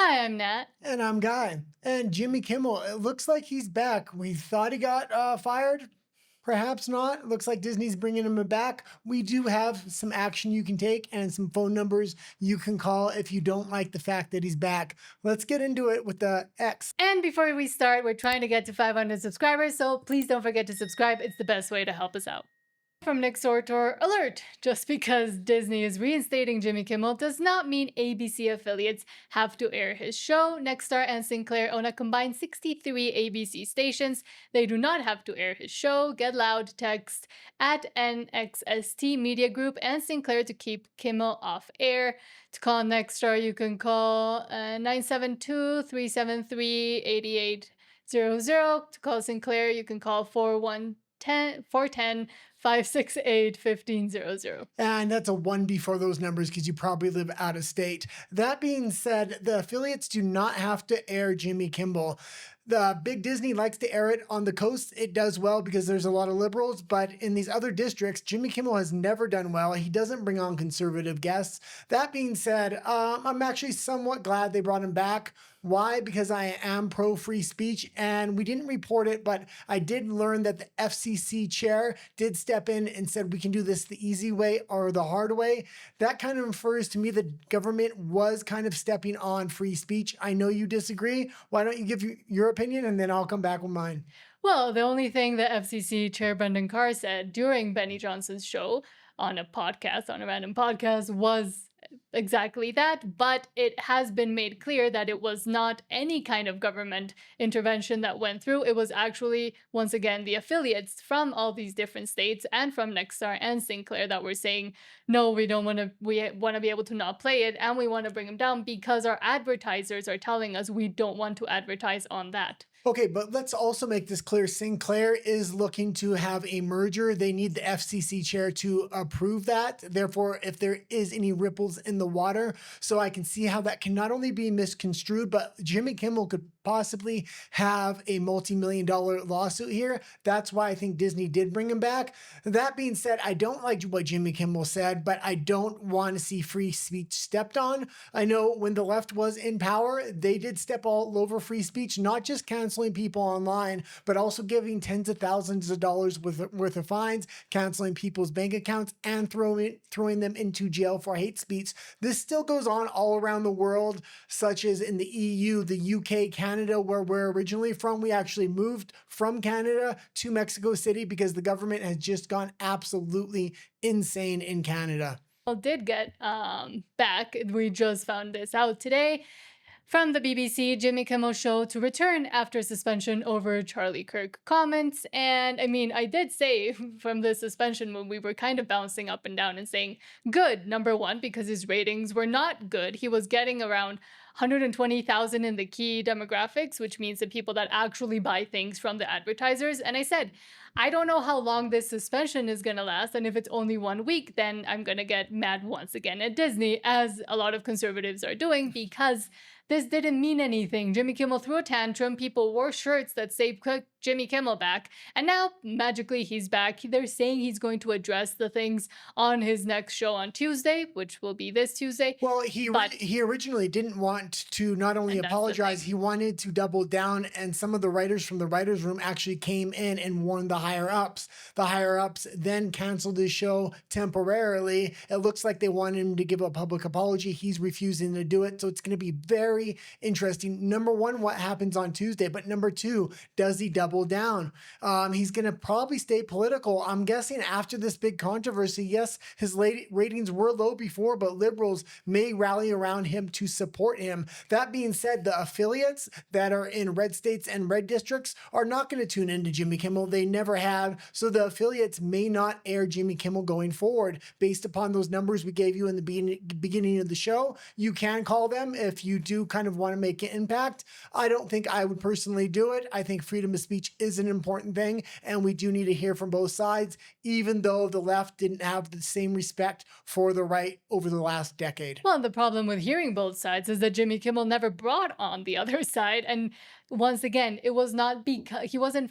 Hi, I'm Nat. And I'm Guy. And Jimmy Kimmel, it looks like he's back. We thought he got fired. Perhaps not. It looks like Disney's bringing him back. We do have some action you can take and some phone numbers you can call if you don't like the fact that he's back. Let's get into it with the X. And before we start, we're trying to get to 500 subscribers, so please don't forget to subscribe. It's the best way to help us out. From Nick's Autor, alert! Just because Disney is reinstating Jimmy Kimmel does not mean ABC affiliates have to air his show. Nexstar and Sinclair own a combined 63 ABC stations. They do not have to air his show. Get Loud text at NXST Media Group and Sinclair to keep Kimmel off air. To call Nexstar, you can call 972-373-8800. To call Sinclair, you can call 410 568-1500. And that's a 1 before those numbers because you probably live out of state. That being said, the affiliates do not have to air Jimmy Kimmel. The big Disney likes to air it on the coast. It does well because there's a lot of liberals, but in these other districts, Jimmy Kimmel has never done well. He doesn't bring on conservative guests. That being said, I'm actually somewhat glad they brought him back. Why? Because I am pro free speech, and we didn't report it, but I did learn that the FCC chair did step in and said we can do this the easy way or the hard way. That kind of refers to me the government was kind of stepping on free speech. I know you disagree. Why don't you give your opinion and then I'll come back with mine. Well, the only thing that FCC Chair Brendan Carr said during Benny Johnson's show on a random podcast, was exactly that, but it has been made clear that it was not any kind of government intervention that went through. It was actually, once again, the affiliates from all these different states and from Nexstar and Sinclair that were saying, no, we want to be able to not play it, and we want to bring them down because our advertisers are telling us we don't want to advertise on that. Okay, but let's also make this clear. Sinclair is looking to have a merger. They need the FCC chair to approve that. Therefore, if there is any ripples in the water, so I can see how that can not only be misconstrued, but Jimmy Kimmel could possibly have a multi-million-dollar lawsuit here. That's why I think Disney did bring him back. That being said, I don't like what Jimmy Kimmel said, but I don't want to see free speech stepped on. I know when the left was in power, they did step all over free speech, not just canceling people online, but also giving tens of thousands of dollars worth of fines, canceling people's bank accounts, and throwing them into jail for hate speech. This still goes on all around the world, such as in the EU, the UK, Canada, where we're originally from. We actually moved from Canada to Mexico City because the government has just gone absolutely insane in Canada. Well, did get back. We just found this out today. From the BBC, Jimmy Kimmel show to return after suspension over Charlie Kirk comments. And I mean, I did say from the suspension when we were kind of bouncing up and down and saying, good, number one, because his ratings were not good. He was getting around 120,000 in the key demographics, which means the people that actually buy things from the advertisers. And I said, I don't know how long this suspension is going to last. And if it's only 1 week, then I'm going to get mad once again at Disney, as a lot of conservatives are doing, because this didn't mean anything. Jimmy Kimmel threw a tantrum. People wore shirts that say Jimmy Kimmel back. And now, magically, he's back. They're saying he's going to address the things on his next show on Tuesday, which will be this Tuesday. Well, he originally didn't want to not only apologize, he wanted to double down. And some of the writers from the writer's room actually came in and warned the higher-ups. The higher-ups then canceled his show temporarily. It looks like they wanted him to give a public apology. He's refusing to do it. So it's going to be very interesting. Number one, what happens on Tuesday? But number two, does he double down? He's going to probably stay political. I'm guessing after this big controversy, yes, his ratings were low before, but liberals may rally around him to support him. That being said, the affiliates that are in red states and red districts are not going to tune into Jimmy Kimmel. They never have. So the affiliates may not air Jimmy Kimmel going forward based upon those numbers we gave you in the beginning of the show. You can call them if you do kind of want to make an impact. I don't think I would personally do it. I think freedom of speech is an important thing, and we do need to hear from both sides, even though the left didn't have the same respect for the right over the last decade. Well, the problem with hearing both sides is that Jimmy Kimmel never brought on the other side. And once again, it was not because he wasn't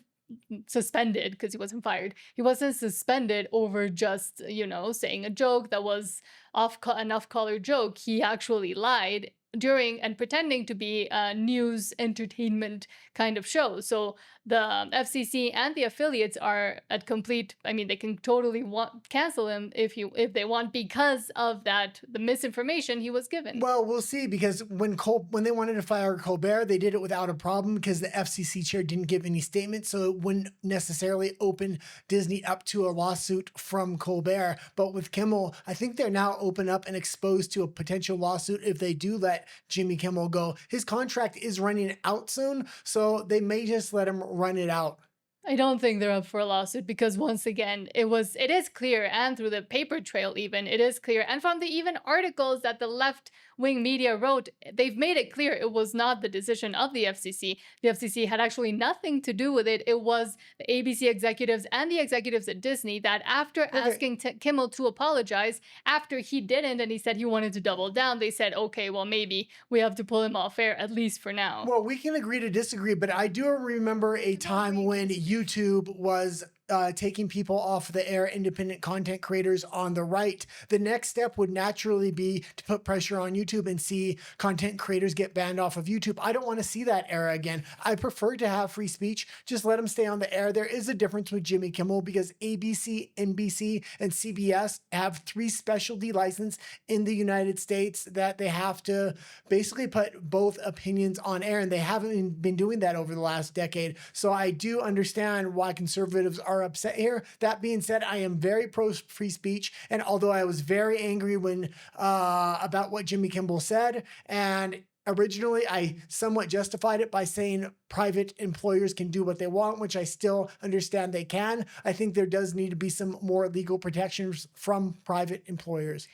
suspended because he wasn't fired. He wasn't suspended over just, saying a joke that was an off-color joke. He actually lied during and pretending to be a news entertainment kind of show. So the FCC and the affiliates are at complete, I mean, they can totally cancel him if they want, because of that, the misinformation he was given. Well, we'll see, because when they wanted to fire Colbert, they did it without a problem because the FCC chair didn't give any statement, so it wouldn't necessarily open Disney up to a lawsuit from Colbert. But with Kimmel, I think they're now open up and exposed to a potential lawsuit if they do let Jimmy Kimmel go. His contract is running out soon, so they may just let him run it out. I don't think they're up for a lawsuit, because once again, it is clear, and through the paper trail even, it is clear, and from the even articles that the left-wing media wrote, they've made it clear it was not the decision of the FCC. The FCC had actually nothing to do with it. It was the ABC executives and the executives at Disney that, after asking Kimmel to apologize, after he didn't and he said he wanted to double down, they said, okay, well, maybe we have to pull him off air, at least for now. Well, we can agree to disagree, but I do remember a time when YouTube was taking people off the air, independent content creators on the right. The next step would naturally be to put pressure on YouTube and see content creators get banned off of YouTube. I don't want to see that era again. I prefer to have free speech. Just let them stay on the air. There is a difference with Jimmy Kimmel, because ABC, NBC, and CBS have 3 specialty licenses in the United States that they have to basically put both opinions on air, and they haven't been doing that over the last decade. So I do understand why conservatives are upset here. That being said, I am very pro free speech, and although I was very angry when about what Jimmy Kimmel said, and originally I somewhat justified it by saying private employers can do what they want, which I still understand they can, I think there does need to be some more legal protections from private employers.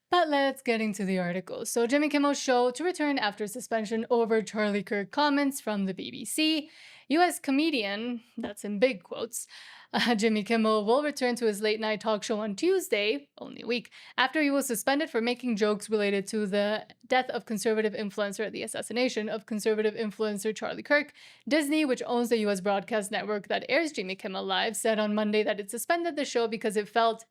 But let's get into the article. So Jimmy Kimmel's show to return after suspension over Charlie Kirk comments from the BBC. US comedian, that's in big quotes, Jimmy Kimmel will return to his late night talk show on Tuesday, only a week, after he was suspended for making jokes related to the death of conservative influencer, the assassination of conservative influencer Charlie Kirk. Disney, which owns the US broadcast network that airs Jimmy Kimmel Live, said on Monday that it suspended the show because it felt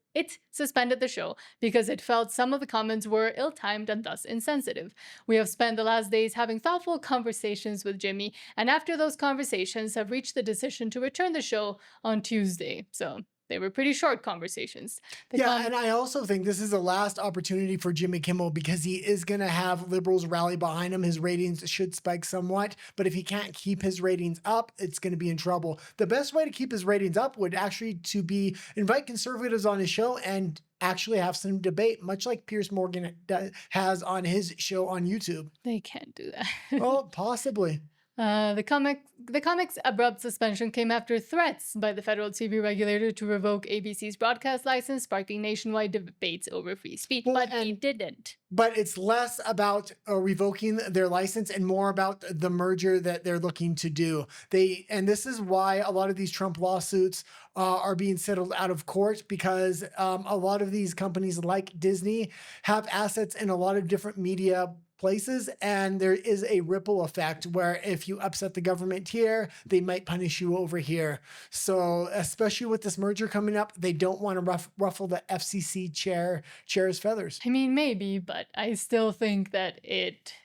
some of the comments were ill-timed and thus insensitive. We have spent the last days having thoughtful conversations with Jimmy, and after those conversations have reached the decision to return the show on Tuesday. So they were pretty short conversations. And I also think this is the last opportunity for Jimmy Kimmel, because he is going to have liberals rally behind him. His ratings should spike somewhat, but if he can't keep his ratings up, it's going to be in trouble. The best way to keep his ratings up would actually to be invite conservatives on his show and actually have some debate, much like Piers Morgan has on his show on YouTube. They can't do that. Oh, possibly. The comic's abrupt suspension came after threats by the federal TV regulator to revoke ABC's broadcast license, sparking nationwide debates over free speech. But he didn't. But it's less about revoking their license and more about the merger that they're looking to do. And this is why a lot of these Trump lawsuits are being settled out of court, because a lot of these companies like Disney have assets in a lot of different media places, and there is a ripple effect where if you upset the government here, they might punish you over here. So especially with this merger coming up, they don't want to ruffle the FCC chair's feathers. I mean, maybe, but I still think that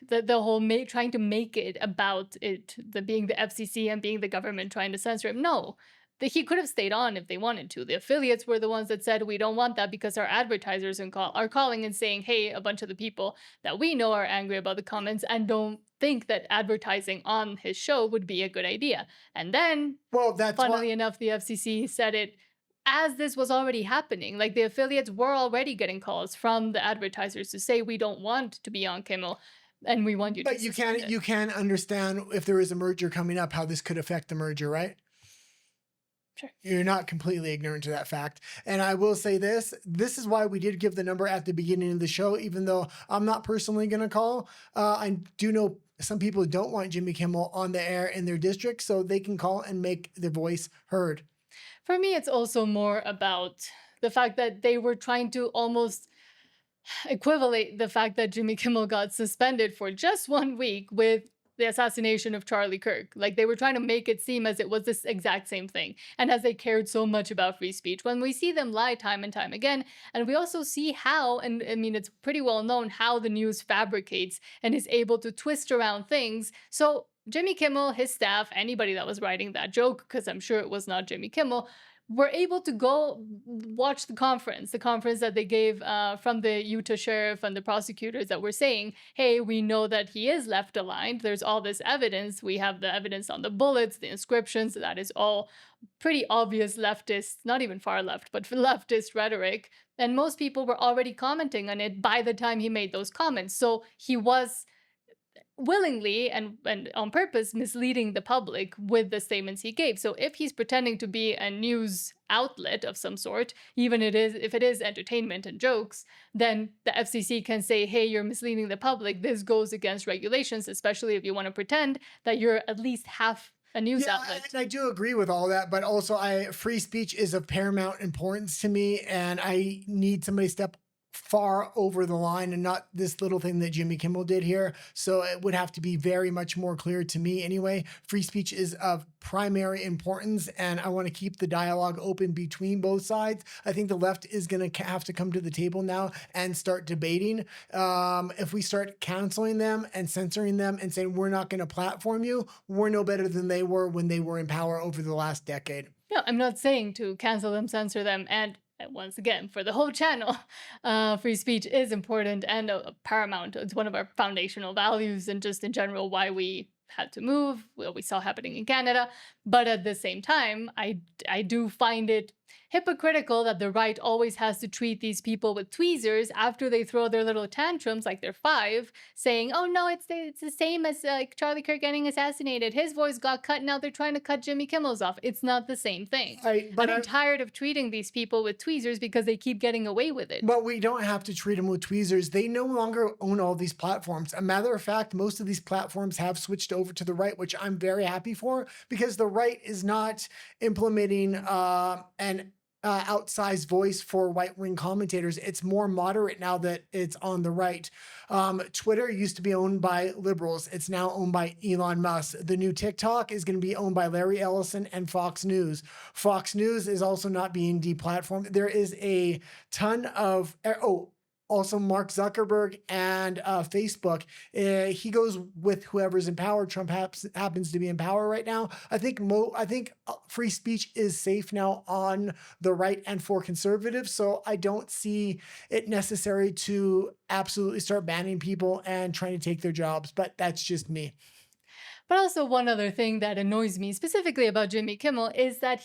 the whole trying to make it about being the FCC and being the government trying to censor him. No. He could have stayed on if they wanted to. The affiliates were the ones that said, we don't want that because our advertisers are calling and saying, hey, a bunch of the people that we know are angry about the comments and don't think that advertising on his show would be a good idea. And then, funnily enough, the FCC said it as this was already happening. Like, the affiliates were already getting calls from the advertisers to say, we don't want to be on Kimmel, and we want you to. But you can understand, if there is a merger coming up, how this could affect the merger, right? Sure. You're not completely ignorant to that fact. And I will say this is why we did give the number at the beginning of the show, even though I'm not personally going to call. I do know some people don't want Jimmy Kimmel on the air in their district, so they can call and make their voice heard. For me, it's also more about the fact that they were trying to almost equivalent the fact that Jimmy Kimmel got suspended for just 1 week with the assassination of Charlie Kirk. Like, they were trying to make it seem as it was this exact same thing, and as they cared so much about free speech, when we see them lie time and time again. And we also see how, and I mean, it's pretty well known how the news fabricates and is able to twist around things. So Jimmy Kimmel, his staff, anybody that was writing that joke, because I'm sure it was not Jimmy Kimmel, were able to go watch the conference that they gave from the Utah sheriff and the prosecutors that were saying, hey, we know that he is left aligned. There's all this evidence. We have the evidence on the bullets, the inscriptions. That is all pretty obvious leftist, not even far left, but leftist rhetoric. And most people were already commenting on it by the time he made those comments. So he was willingly and on purpose misleading the public with the statements he gave. So if he's pretending to be a news outlet of some sort, even if it is entertainment and jokes, then the FCC can say, hey, you're misleading the public. This goes against regulations, especially if you want to pretend that you're at least half a news outlet. And I do agree with all that, but also free speech is of paramount importance to me, and I need somebody to step far over the line and not this little thing that Jimmy Kimmel did here. So it would have to be very much more clear to me anyway. Free speech is of primary importance, and I want to keep the dialogue open between both sides. I think the left is going to have to come to the table now and start debating. If we start canceling them and censoring them and saying we're not going to platform you, we're no better than they were when they were in power over the last decade. No, I'm not saying to cancel them, censor them, and once again, for the whole channel, free speech is important and paramount. It's one of our foundational values, and just in general why we had to move, what we saw happening in Canada. But at the same time, I do find it hypocritical that the right always has to treat these people with tweezers after they throw their little tantrums like they're 5, saying, oh no, it's the same as Charlie Kirk getting assassinated. His voice got cut, now they're trying to cut Jimmy Kimmel's off. It's not the same thing. But I'm tired of treating these people with tweezers because they keep getting away with it. But we don't have to treat them with tweezers. They no longer own all these platforms. A matter of fact, most of these platforms have switched over to the right, which I'm very happy for, because the right is not implementing an outsized voice for right-wing commentators. It's more moderate now that it's on the right. Twitter used to be owned by liberals. It's now owned by Elon Musk. The new TikTok is going to be owned by Larry Ellison and Fox News. Fox News is also not being deplatformed. There is a ton of... also Mark Zuckerberg and Facebook. He goes with whoever's in power. Trump happens to be in power right now. I think free speech is safe now on the right and for conservatives. So I don't see it necessary to absolutely start banning people and trying to take their jobs. But that's just me. But also one other thing that annoys me specifically about Jimmy Kimmel is that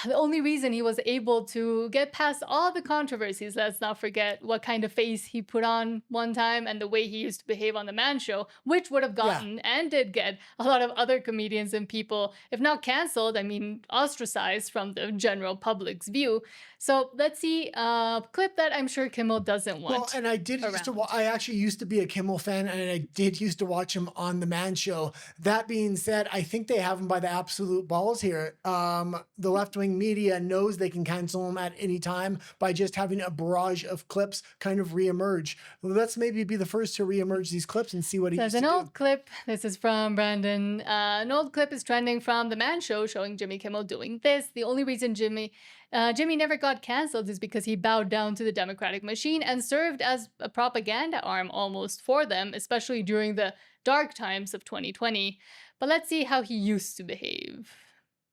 the only reason he was able to get past all the controversies, let's not forget what kind of face he put on one time and the way he used to behave on The Man Show, which would have gotten and did get a lot of other comedians and people, if not canceled, I mean, ostracized from the general public's view. So let's see a clip that I'm sure Kimmel doesn't want. Well, and I actually used to be a Kimmel fan, and I did used to watch him on The Man Show. That being said, I think they have him by the absolute balls here. The left-wing media knows they can cancel him at any time by just having a barrage of clips kind of reemerge. Let's maybe be the first to reemerge these clips and see what he used to do. There's an old clip. This is from Brandon. An old clip is trending from The Man Show showing Jimmy Kimmel doing this. The only reason Jimmy never got canceled is because he bowed down to the Democratic machine and served as a propaganda arm almost for them, especially during the dark times of 2020. But let's see how he used to behave.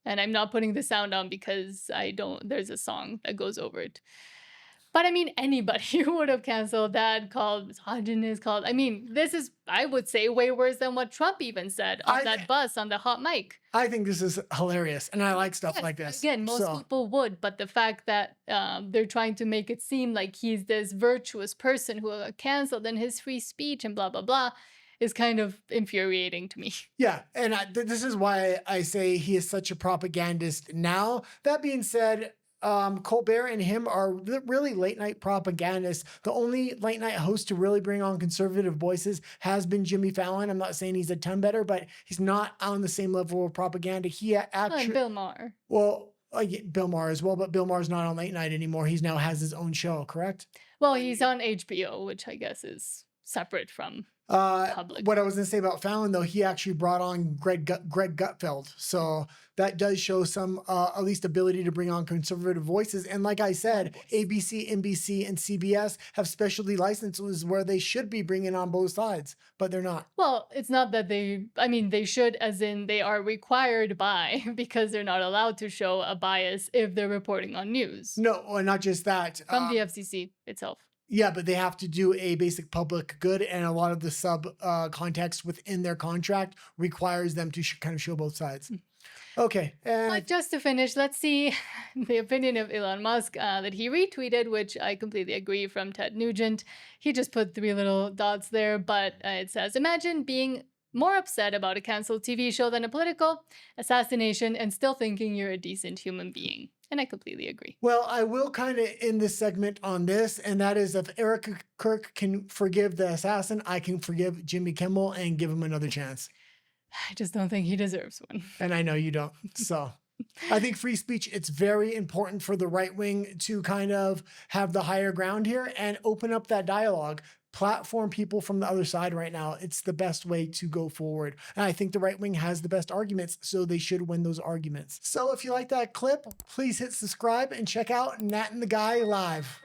And I'm not putting the sound on because there's a song that goes over it. But I mean, anybody who would have canceled that, called misogynist, I mean, this is, I would say, way worse than what Trump even said on that bus on the hot mic. I think this is hilarious, and I like stuff like this. Again, most people would, but the fact that they're trying to make it seem like he's this virtuous person who canceled in his free speech and blah, blah, blah, is kind of infuriating to me. Yeah, and this is why I say he is such a propagandist now. That being said, Colbert and him are really late night propagandists. The only late night host to really bring on conservative voices has been Jimmy Fallon. I'm not saying he's a ton better, but he's not on the same level of propaganda. He actually... And Bill Maher. Well, Bill Maher as well, but Bill Maher's not on late night anymore. He's now has his own show, correct? Well, he's on HBO, which I guess is separate from public. What I was going to say about Fallon, though, he actually brought on Greg Gutfeld. So that does show some, at least, ability to bring on conservative voices. And like I said, ABC, NBC, and CBS have specialty licenses where they should be bringing on both sides, but they're not. Well, it's not that they should, as in they are required by, because they're not allowed to show a bias if they're reporting on news. No, or not just that. From the FCC itself. Yeah, but they have to do a basic public good, and a lot of the context within their contract requires them to kind of show both sides. Okay. But just to finish, let's see the opinion of Elon Musk that he retweeted, which I completely agree, from Ted Nugent. He just put 3 little dots there, but it says, imagine being more upset about a canceled TV show than a political assassination and still thinking you're a decent human being. And I completely agree. Well, I will kind of end this segment on this, and that is, if Eric Kirk can forgive the assassin, I can forgive Jimmy Kimmel and give him another chance. I just don't think he deserves one. And I know you don't. So I think free speech, it's very important for the right wing to kind of have the higher ground here and open up that dialogue. Platform people from the other side right now. It's the best way to go forward. And I think the right wing has the best arguments, so they should win those arguments. So if you like that clip, please hit subscribe and check out Nat and the Guy live.